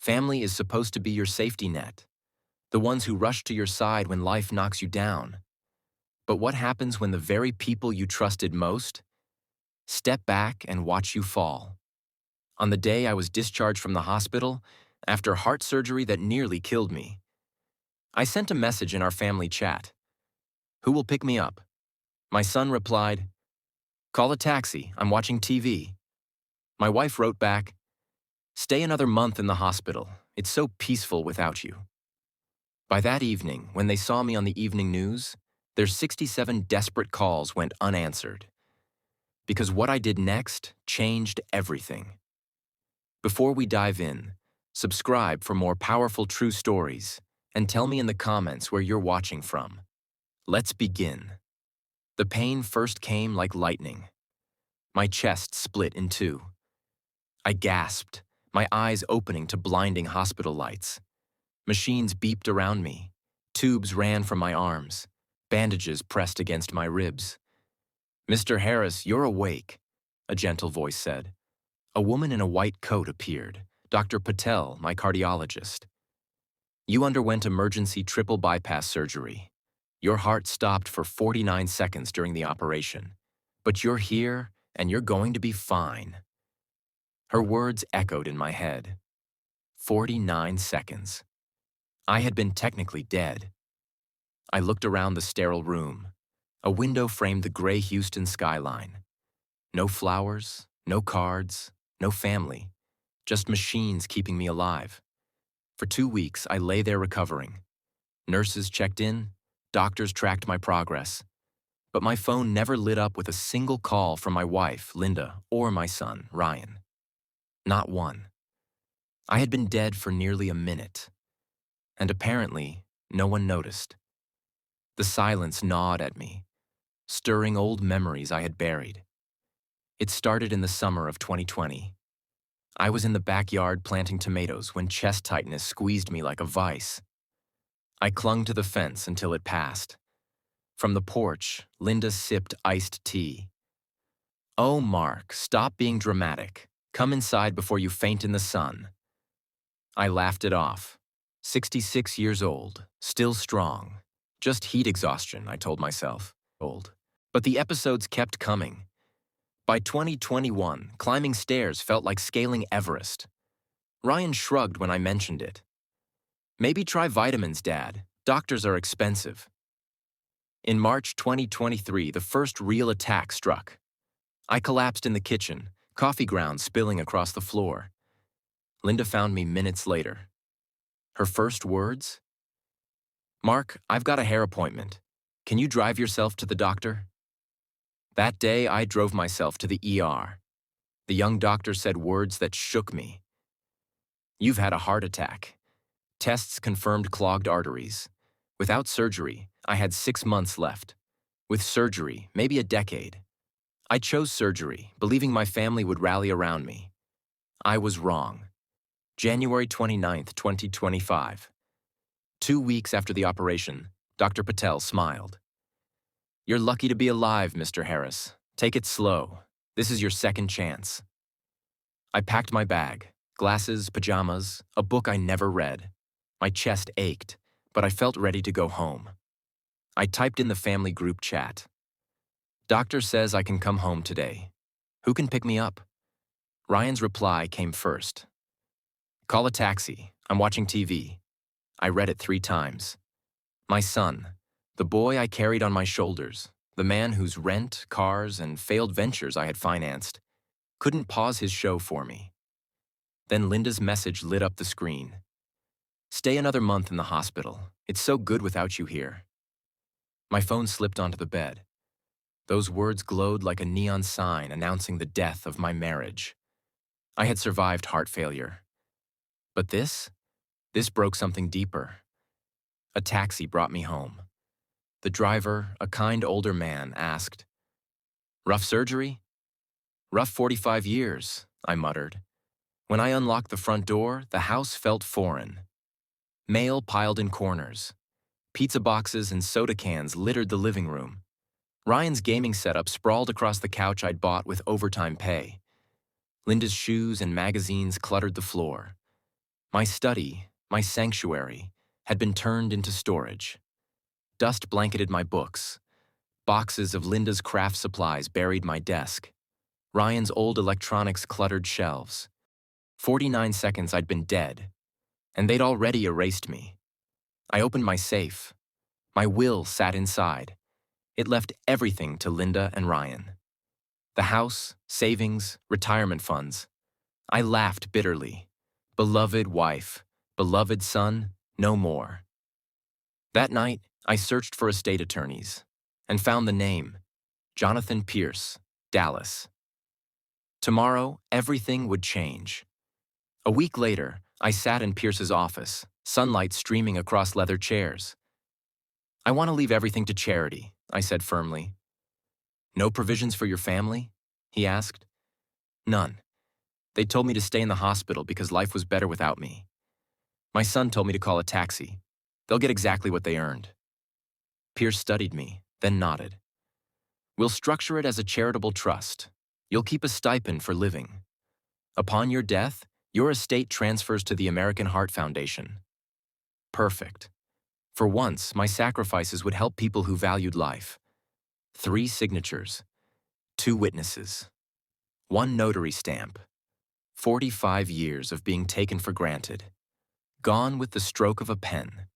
Family is supposed to be your safety net, the ones who rush to your side when life knocks you down. But what happens when the very people you trusted most step back and watch you fall? On the day I was discharged from the hospital, after heart surgery that nearly killed me, I sent a message in our family chat. Who will pick me up? My son replied, "Call a taxi, I'm watching TV." My wife wrote back, "Stay another month in the hospital. It's so peaceful without you." By that evening, when they saw me on the evening news, their 67 desperate calls went unanswered. Because what I did next changed everything. Before we dive in, subscribe for more powerful true stories and tell me in the comments where you're watching from. Let's begin. The pain first came like lightning. My chest split in two. I gasped, my eyes opening to blinding hospital lights. Machines beeped around me. Tubes ran from my arms. Bandages pressed against my ribs. "Mr. Harris, you're awake," a gentle voice said. A woman in a white coat appeared, Dr. Patel, my cardiologist. "You underwent emergency triple bypass surgery. Your heart stopped for 49 seconds during the operation. But you're here, and you're going to be fine." Her words echoed in my head. 49 seconds. I had been technically dead. I looked around the sterile room. A window framed the gray Houston skyline. No flowers, no cards, no family, just machines keeping me alive. For 2 weeks, I lay there recovering. Nurses checked in, doctors tracked my progress. But my phone never lit up with a single call from my wife, Linda, or my son, Ryan. Not one. I had been dead for nearly a minute. And apparently, no one noticed. The silence gnawed at me, stirring old memories I had buried. It started in the summer of 2020. I was in the backyard planting tomatoes when chest tightness squeezed me like a vice. I clung to the fence until it passed. From the porch, Linda sipped iced tea. "Oh, Mark, stop being dramatic. Come inside before you faint in the sun." I laughed it off. 66 years old, still strong. Just heat exhaustion, I told myself. Old. But the episodes kept coming. By 2021, climbing stairs felt like scaling Everest. Ryan shrugged when I mentioned it. "Maybe try vitamins, Dad. Doctors are expensive." In March 2023, the first real attack struck. I collapsed in the kitchen, coffee grounds spilling across the floor. Linda found me minutes later. Her first words? "Mark, I've got a hair appointment. Can you drive yourself to the doctor?" That day, I drove myself to the ER. The young doctor said words that shook me. "You've had a heart attack." Tests confirmed clogged arteries. Without surgery, I had 6 months left. With surgery, maybe a decade. I chose surgery, believing my family would rally around me. I was wrong. January 29th, 2025. 2 weeks after the operation, Dr. Patel smiled. "You're lucky to be alive, Mr. Harris. Take it slow. This is your second chance." I packed my bag, glasses, pajamas, a book I never read. My chest ached, but I felt ready to go home. I typed in the family group chat. "Doctor says I can come home today. Who can pick me up?" Ryan's reply came first. "Call a taxi. I'm watching TV." I read it 3 times. My son, the boy I carried on my shoulders, the man whose rent, cars, and failed ventures I had financed, couldn't pause his show for me. Then Linda's message lit up the screen. "Stay another month in the hospital. It's so good without you here." My phone slipped onto the bed. Those words glowed like a neon sign announcing the death of my marriage. I had survived heart failure. But this broke something deeper. A taxi brought me home. The driver, a kind older man, asked, "Rough surgery?" "Rough 45 years, I muttered. When I unlocked the front door, the house felt foreign. Mail piled in corners. Pizza boxes and soda cans littered the living room. Ryan's gaming setup sprawled across the couch I'd bought with overtime pay. Linda's shoes and magazines cluttered the floor. My study, my sanctuary, had been turned into storage. Dust blanketed my books. Boxes of Linda's craft supplies buried my desk. Ryan's old electronics cluttered shelves. 49 seconds I'd been dead, and they'd already erased me. I opened my safe. My will sat inside. It left everything to Linda and Ryan. The house, savings, retirement funds. I laughed bitterly. Beloved wife, beloved son, no more. That night, I searched for estate attorneys and found the name, Jonathan Pierce, Dallas. Tomorrow, everything would change. A week later, I sat in Pierce's office, sunlight streaming across leather chairs. I want to leave everything to charity, I said firmly. No provisions for your family? He asked. None. They told me to stay in the hospital because life was better without me. My son told me to call a taxi. They'll get exactly what they earned. Pierce studied me, then nodded. We'll structure it as a charitable trust. You'll keep a stipend for living. Upon your death, your estate transfers to the American Heart Foundation. Perfect. For once, my sacrifices would help people who valued life. 3 signatures, 2 witnesses, 1 notary stamp. 45 years of being taken for granted. Gone with the stroke of a pen.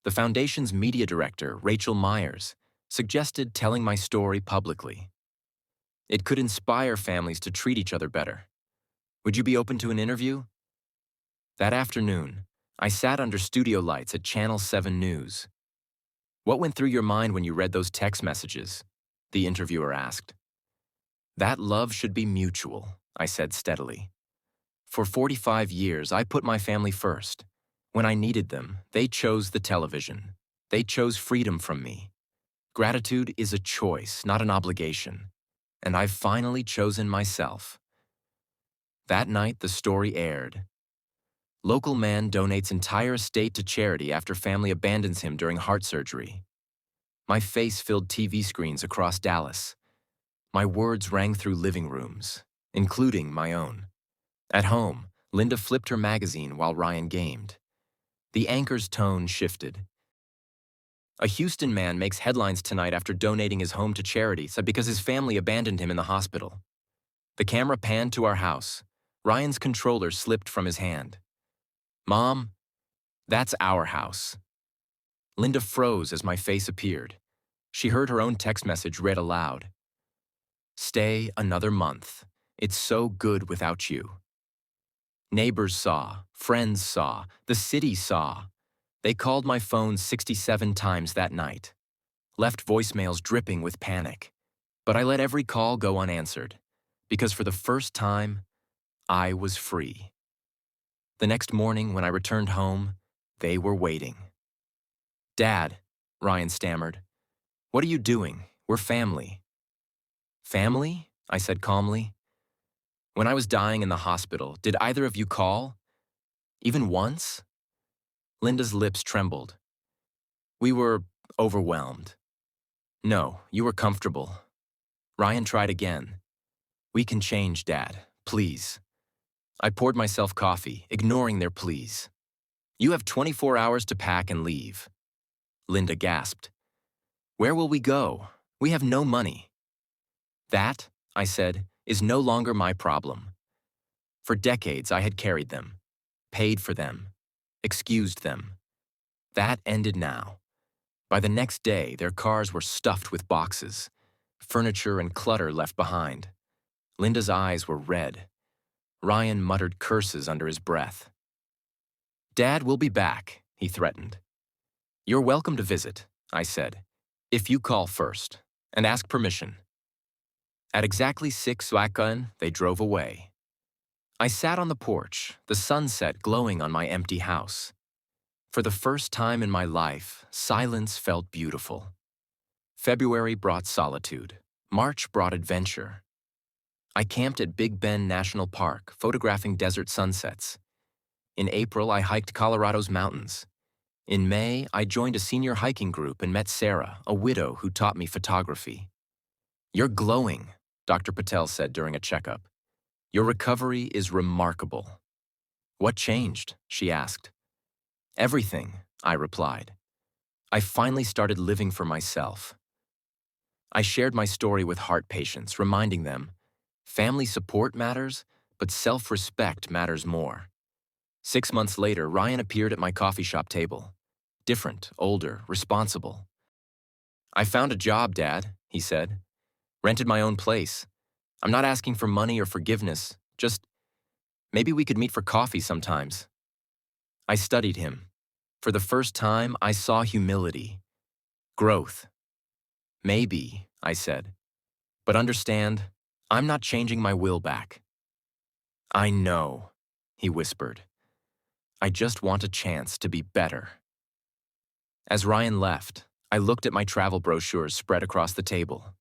The foundation's media director, Rachel Myers, suggested telling my story publicly. It could inspire families to treat each other better. Would you be open to an interview? That afternoon, I sat under studio lights at Channel 7 News. What went through your mind when you read those text messages? The interviewer asked. That love should be mutual, I said steadily. For 45 years, I put my family first. When I needed them, they chose the television. They chose freedom from me. Gratitude is a choice, not an obligation. And I've finally chosen myself. That night, the story aired. Local man donates entire estate to charity after family abandons him during heart surgery. My face filled TV screens across Dallas. My words rang through living rooms, including my own. At home, Linda flipped her magazine while Ryan gamed. The anchor's tone shifted. A Houston man makes headlines tonight after donating his home to charity because his family abandoned him in the hospital. The camera panned to our house. Ryan's controller slipped from his hand. Mom, that's our house. Linda froze as my face appeared. She heard her own text message read aloud. Stay another month. It's so good without you. Neighbors saw, friends saw, the city saw. They called my phone 67 times that night. Left voicemails dripping with panic. But I let every call go unanswered, because for the first time, I was free. The next morning, when I returned home, they were waiting. Dad, Ryan stammered, what are you doing? We're family. Family? I said calmly. When I was dying in the hospital, did either of you call? Even once? Linda's lips trembled. We were overwhelmed. No, you were comfortable. Ryan tried again. We can change, Dad, please. I poured myself coffee, ignoring their pleas. You have 24 hours to pack and leave. Linda gasped. Where will we go? We have no money. That, I said, is no longer my problem. For decades, I had carried them, paid for them, excused them. That ended now. By the next day, their cars were stuffed with boxes, furniture and clutter left behind. Linda's eyes were red. Ryan muttered curses under his breath. Dad will be back, he threatened. You're welcome to visit, I said, if you call first and ask permission. At exactly 6 Wakan, they drove away. I sat on the porch, the sunset glowing on my empty house. For the first time in my life, silence felt beautiful. February brought solitude. March brought adventure. I camped at Big Bend National Park, photographing desert sunsets. In April, I hiked Colorado's mountains. In May, I joined a senior hiking group and met Sarah, a widow who taught me photography. You're glowing, Dr. Patel said during a checkup. Your recovery is remarkable. What changed? She asked. Everything, I replied. I finally started living for myself. I shared my story with heart patients, reminding them, family support matters, but self-respect matters more. 6 months later, Ryan appeared at my coffee shop table. Different, older, responsible. I found a job, Dad, he said. Rented my own place. I'm not asking for money or forgiveness, just maybe we could meet for coffee sometimes. I studied him. For the first time, I saw humility, growth. Maybe, I said. But understand, I'm not changing my will back. I know, he whispered. I just want a chance to be better. As Ryan left, I looked at my travel brochures spread across the table.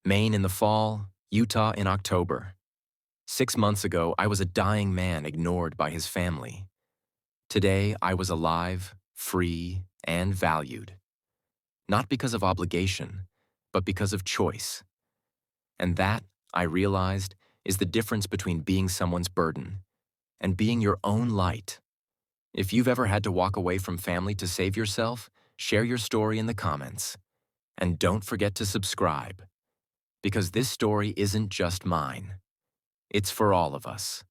Maine in the fall, Utah in October. 6 months ago, I was a dying man ignored by his family. Today, I was alive, free, and valued. Not because of obligation, but because of choice. And that, I realized, is the difference between being someone's burden and being your own light. If you've ever had to walk away from family to save yourself, share your story in the comments. And don't forget to subscribe, because this story isn't just mine. It's for all of us.